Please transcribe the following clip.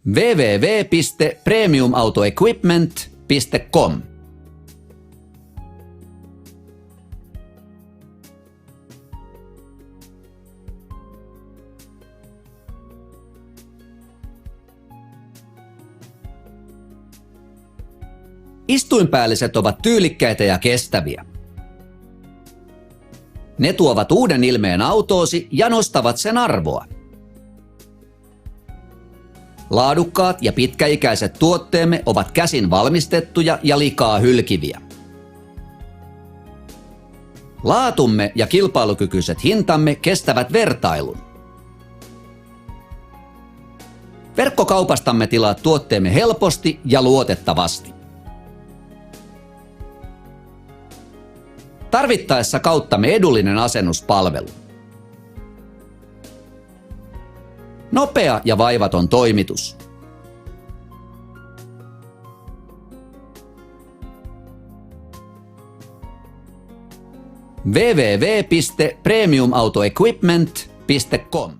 www.premiumautoequipment.com. Istuinpäälliset ovat tyylikkäitä ja kestäviä. Ne tuovat uuden ilmeen autoosi ja nostavat sen arvoa. Laadukkaat ja pitkäikäiset tuotteemme ovat käsin valmistettuja ja likaa hylkiviä. Laatumme ja kilpailukykyiset hintamme kestävät vertailun. Verkkokaupastamme tilaat tuotteemme helposti ja luotettavasti. Tarvittaessa kauttamme edullinen asennuspalvelu. Nopea ja vaivaton toimitus. www.premiumautoequipment.com